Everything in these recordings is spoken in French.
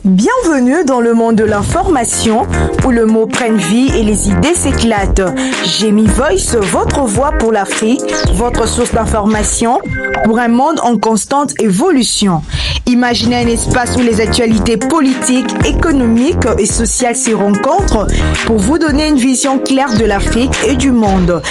Bienvenue dans le monde de l'information où le mot prenne vie et les idées s'éclatent. Gémi Voice, votre voix pour l'Afrique, votre source d'information pour un monde en constante évolution. Imaginez un espace où les actualités politiques, économiques et sociales se rencontrent pour vous donner une vision claire de l'Afrique et du monde.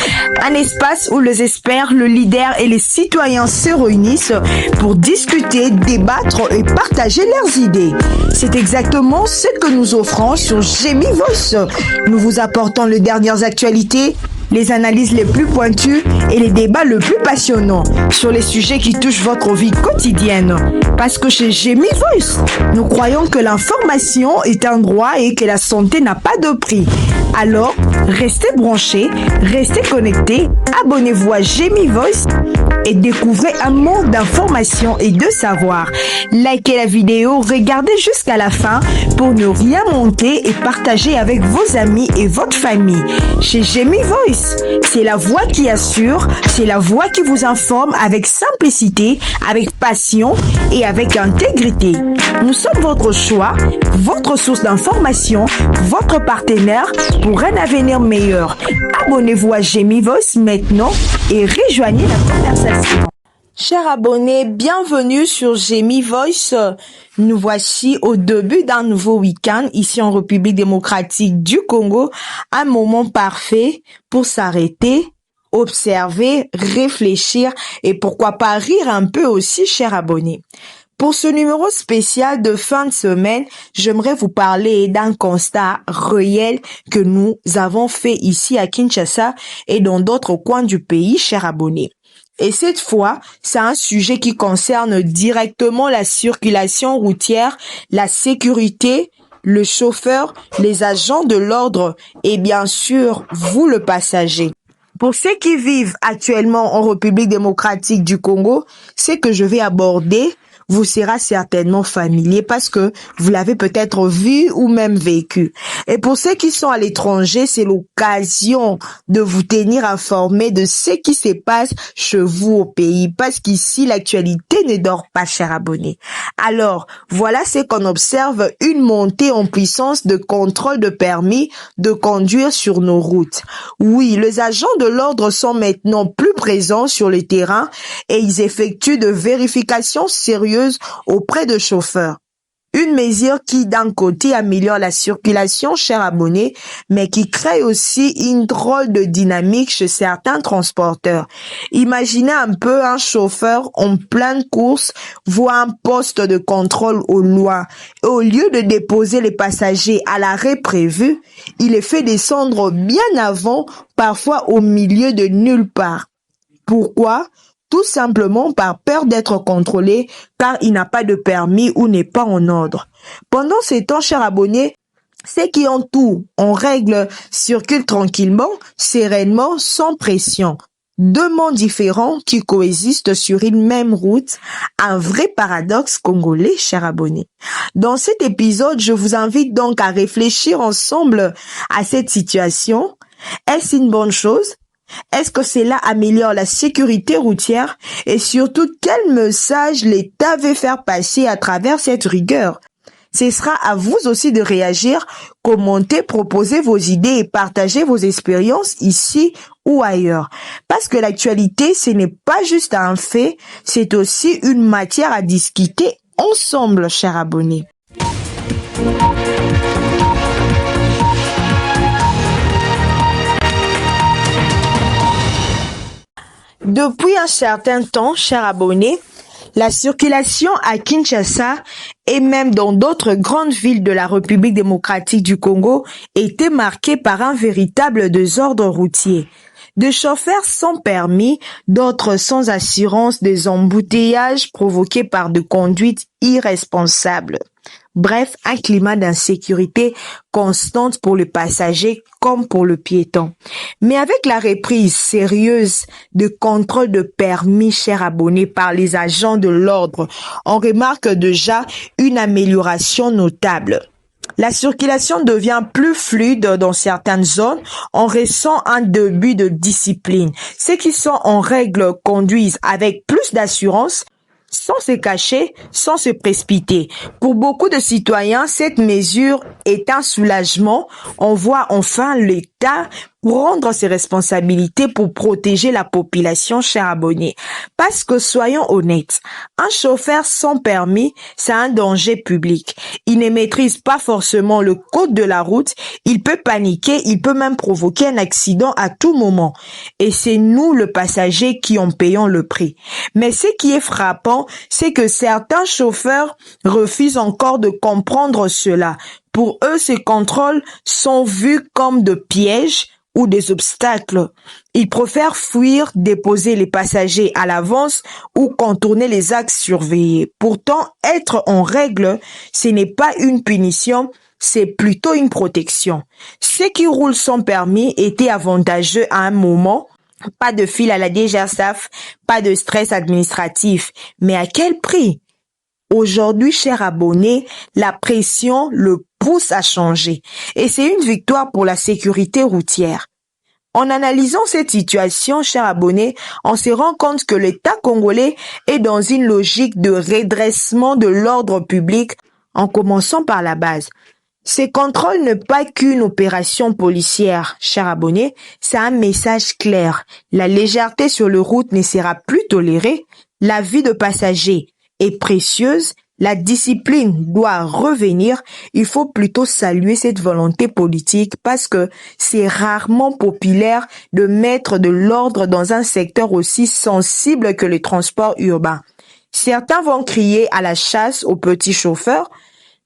Un espace où les experts, le leader et les citoyens se réunissent pour discuter, débattre et partager leurs idées. C'est exactement ce que nous offrons sur Gémi Voice. Nous vous apportons les dernières actualités, les analyses les plus pointues et les débats les plus passionnants sur les sujets qui touchent votre vie quotidienne. Parce que chez Gémi Voice, nous croyons que l'information est un droit et que la santé n'a pas de prix. Alors, restez branchés, restez connectés, abonnez-vous à Gémi Voice et découvrez un monde d'informations et de savoir. Likez la vidéo, regardez jusqu'à la fin pour ne rien manquer et partagez avec vos amis et votre famille. Chez Gémi Voice, c'est la voix qui assure, c'est la voix qui vous informe avec simplicité, avec passion et avec intégrité. Nous sommes votre choix, votre source d'information, votre partenaire pour un avenir meilleur. Abonnez-vous à Gémi Voice maintenant et rejoignez la conversation. Chers abonnés, bienvenue sur Gémi Voice. Nous voici au début d'un nouveau week-end ici en République démocratique du Congo. Un moment parfait pour s'arrêter, observer, réfléchir et pourquoi pas rire un peu aussi, chers abonnés. Pour ce numéro spécial de fin de semaine, j'aimerais vous parler d'un constat réel que nous avons fait ici à Kinshasa et dans d'autres coins du pays, chers abonnés. Et cette fois, c'est un sujet qui concerne directement la circulation routière, la sécurité, le chauffeur, les agents de l'ordre et bien sûr, vous le passager. Pour ceux qui vivent actuellement en République démocratique du Congo, ce que je vais aborder vous sera certainement familier parce que vous l'avez peut-être vu ou même vécu. Et pour ceux qui sont à l'étranger, c'est l'occasion de vous tenir informés de ce qui se passe chez vous au pays parce qu'ici, l'actualité ne dort pas, chers abonnés. Alors, voilà ce qu'on observe, une montée en puissance de contrôle de permis de conduire sur nos routes. Oui, les agents de l'ordre sont maintenant plus présents sur le terrain et ils effectuent de vérifications sérieuses auprès de chauffeurs. Une mesure qui, d'un côté, améliore la circulation, chers abonnés, mais qui crée aussi une drôle de dynamique chez certains transporteurs. Imaginez un peu un chauffeur en pleine course voit un poste de contrôle au loin. Et au lieu de déposer les passagers à l'arrêt prévu, il les fait descendre bien avant, parfois au milieu de nulle part. Pourquoi ? Tout simplement par peur d'être contrôlé car il n'a pas de permis ou n'est pas en ordre. Pendant ces temps, chers abonnés, ceux qui ont tout en règle circulent tranquillement, sereinement, sans pression. Deux mondes différents qui coexistent sur une même route, un vrai paradoxe congolais, chers abonnés. Dans cet épisode, je vous invite donc à réfléchir ensemble à cette situation. Est-ce une bonne chose ? Est-ce que cela améliore la sécurité routière et surtout quel message l'État veut faire passer à travers cette rigueur? Ce sera à vous aussi de réagir, commenter, proposer vos idées et partager vos expériences ici ou ailleurs. Parce que l'actualité, ce n'est pas juste un fait, c'est aussi une matière à discuter ensemble, chers abonnés. Depuis un certain temps, chers abonnés, la circulation à Kinshasa et même dans d'autres grandes villes de la République démocratique du Congo était marquée par un véritable désordre routier. Des chauffeurs sans permis, d'autres sans assurance, des embouteillages provoqués par des conduites irresponsables. Bref, un climat d'insécurité constante pour le passager comme pour le piéton. Mais avec la reprise sérieuse de contrôle de permis, chers abonnés, par les agents de l'ordre, on remarque déjà une amélioration notable. La circulation devient plus fluide dans certaines zones. On ressent un début de discipline. Ceux qui sont en règle conduisent avec plus d'assurance, sans se cacher, sans se précipiter. Pour beaucoup de citoyens, cette mesure est un soulagement. On voit enfin l'État prendre ses responsabilités pour protéger la population, chers abonnés. Parce que soyons honnêtes, un chauffeur sans permis, c'est un danger public. Il ne maîtrise pas forcément le code de la route, il peut paniquer, il peut même provoquer un accident à tout moment. Et c'est nous, le passager, qui en payons le prix. Mais ce qui est frappant, c'est que certains chauffeurs refusent encore de comprendre cela. Pour eux, ces contrôles sont vus comme de pièges ou des obstacles. Ils préfèrent fuir, déposer les passagers à l'avance ou contourner les axes surveillés. Pourtant, être en règle, ce n'est pas une punition, c'est plutôt une protection. Ceux qui roulent sans permis étaient avantageux à un moment. Pas de fil à la DGSAF, pas de stress administratif. Mais à quel prix? Aujourd'hui, chers abonnés, la pression le pousse à changer. Et c'est une victoire pour la sécurité routière. En analysant cette situation, chers abonnés, on se rend compte que l'État congolais est dans une logique de redressement de l'ordre public en commençant par la base. Ces contrôles n'est pas qu'une opération policière, chers abonnés, c'est un message clair. La légèreté sur les routes ne sera plus tolérée, la vie de passagers est précieuse, la discipline doit revenir. Il faut plutôt saluer cette volonté politique parce que c'est rarement populaire de mettre de l'ordre dans un secteur aussi sensible que le transport urbain. Certains vont crier à la chasse aux petits chauffeurs,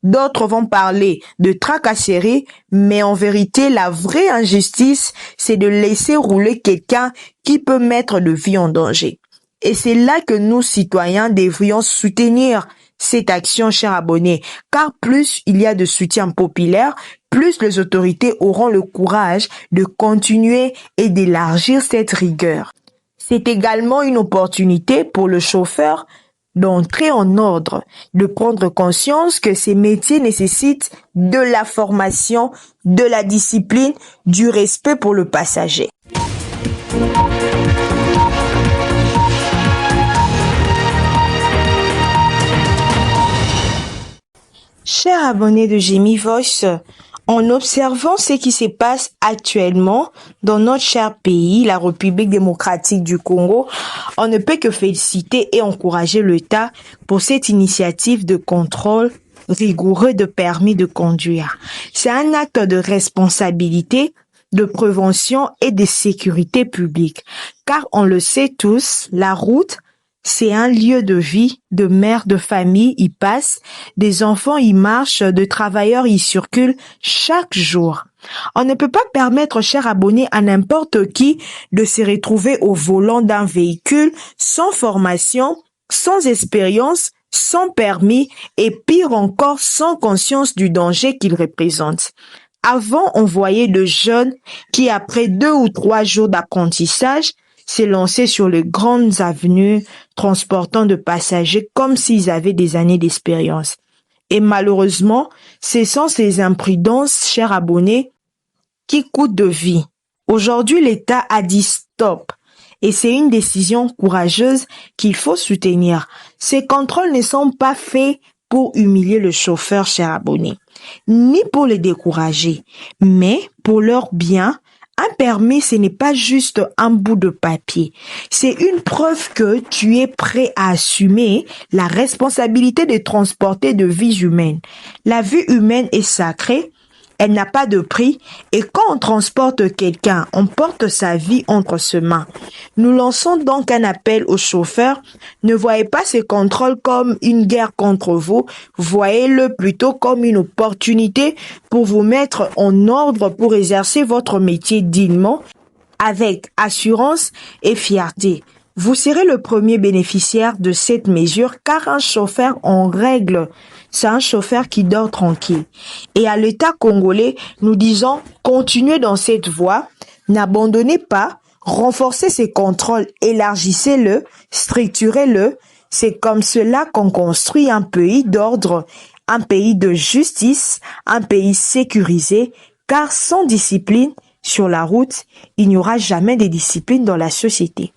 d'autres vont parler de tracasserie, mais en vérité, la vraie injustice, c'est de laisser rouler quelqu'un qui peut mettre de vie en danger. Et c'est là que nous, citoyens, devrions soutenir cette action, chers abonnés, car plus il y a de soutien populaire, plus les autorités auront le courage de continuer et d'élargir cette rigueur. C'est également une opportunité pour le chauffeur d'entrer en ordre, de prendre conscience que ces métiers nécessitent de la formation, de la discipline, du respect pour le passager. Chers abonnés de Jemmy Voice, en observant ce qui se passe actuellement dans notre cher pays, la République démocratique du Congo, on ne peut que féliciter et encourager l'État pour cette initiative de contrôle rigoureux de permis de conduire. C'est un acte de responsabilité, de prévention et de sécurité publique. Car on le sait tous, la route, c'est un lieu de vie, de mères de famille y passent, des enfants y marchent, de travailleurs y circulent chaque jour. On ne peut pas permettre, chers abonnés, à n'importe qui de se retrouver au volant d'un véhicule sans formation, sans expérience, sans permis et pire encore sans conscience du danger qu'il représente. Avant, on voyait de jeunes qui, après 2 ou 3 jours d'apprentissage, s'est lancé sur les grandes avenues transportant de passagers comme s'ils avaient des années d'expérience. Et malheureusement, ce sont ces imprudences, chers abonnés, qui coûtent de vie. Aujourd'hui, l'État a dit stop. Et c'est une décision courageuse qu'il faut soutenir. Ces contrôles ne sont pas faits pour humilier le chauffeur, chers abonnés, ni pour les décourager, mais pour leur bien. Un permis, ce n'est pas juste un bout de papier. C'est une preuve que tu es prêt à assumer la responsabilité de transporter de vies humaines. La vie humaine est sacrée. Elle n'a pas de prix et quand on transporte quelqu'un, on porte sa vie entre ses mains. Nous lançons donc un appel aux chauffeurs. Ne voyez pas ces contrôles comme une guerre contre vous. Voyez-le plutôt comme une opportunité pour vous mettre en ordre pour exercer votre métier dignement avec assurance et fierté. Vous serez le premier bénéficiaire de cette mesure car un chauffeur en règle, c'est un chauffeur qui dort tranquille. Et à l'État congolais, nous disons continuez dans cette voie, n'abandonnez pas, renforcez ces contrôles, élargissez-le, structurez-le. C'est comme cela qu'on construit un pays d'ordre, un pays de justice, un pays sécurisé, car sans discipline sur la route, il n'y aura jamais de discipline dans la société.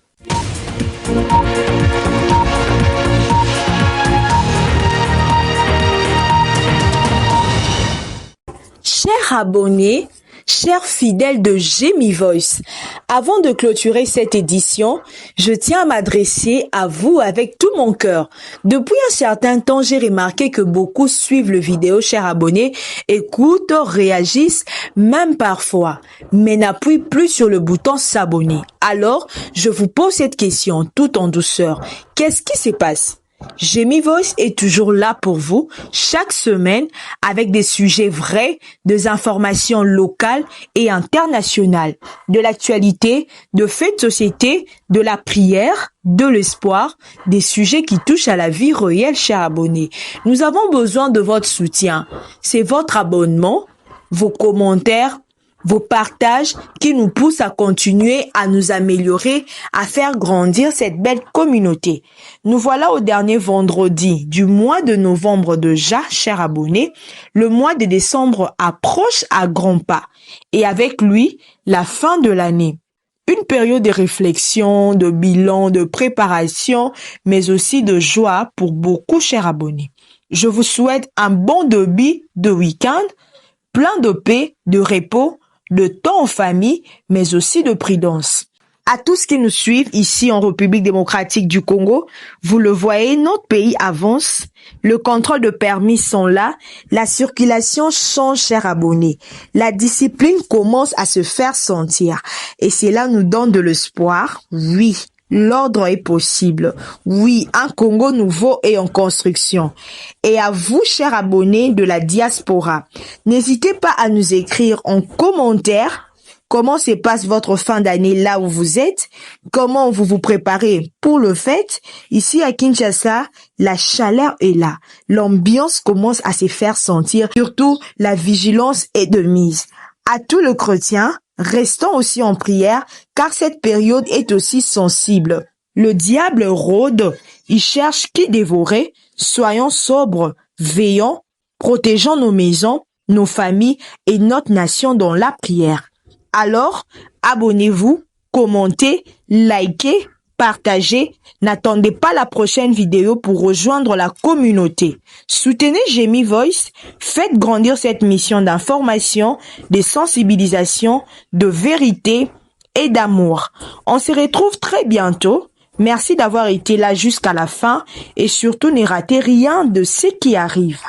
Chers abonnés, chers fidèles de Jemmy Voice, avant de clôturer cette édition, je tiens à m'adresser à vous avec tout mon cœur. Depuis un certain temps, j'ai remarqué que beaucoup suivent le vidéo, chers abonnés, écoutent, réagissent, même parfois, mais n'appuient plus sur le bouton s'abonner. Alors, je vous pose cette question tout en douceur. Qu'est-ce qui se passe? Jemmy Voice est toujours là pour vous, chaque semaine, avec des sujets vrais, des informations locales et internationales, de l'actualité, de faits de société, de la prière, de l'espoir, des sujets qui touchent à la vie réelle, chers abonnés. Nous avons besoin de votre soutien. C'est votre abonnement, vos commentaires, vos partages qui nous poussent à continuer à nous améliorer, à faire grandir cette belle communauté. Nous voilà au dernier vendredi du mois de novembre déjà, chers abonnés. Le mois de décembre approche à grands pas et avec lui, la fin de l'année. Une période de réflexion, de bilan, de préparation, mais aussi de joie pour beaucoup, chers abonnés. Je vous souhaite un bon début de week-end, plein de paix, de repos, de temps en famille, mais aussi de prudence. À tous qui nous suivent ici en République démocratique du Congo, vous le voyez, notre pays avance, le contrôle de permis sont là, la circulation change, chers abonnés. La discipline commence à se faire sentir et cela nous donne de l'espoir, oui. L'ordre est possible. Oui, un Congo nouveau est en construction. Et à vous, chers abonnés de la diaspora, n'hésitez pas à nous écrire en commentaire comment se passe votre fin d'année là où vous êtes, comment vous vous préparez pour le fête. Ici à Kinshasa, la chaleur est là. L'ambiance commence à se faire sentir. Surtout, la vigilance est de mise. À tous les chrétiens, restons aussi en prière, car cette période est aussi sensible. Le diable rôde, il cherche qui dévorer. Soyons sobres, veillons, protégeons nos maisons, nos familles et notre nation dans la prière. Alors, abonnez-vous, commentez, likez, partagez. N'attendez pas la prochaine vidéo pour rejoindre la communauté. Soutenez Jemmy Voice. Faites grandir cette mission d'information, de sensibilisation, de vérité et d'amour. On se retrouve très bientôt. Merci d'avoir été là jusqu'à la fin et surtout ne ratez rien de ce qui arrive.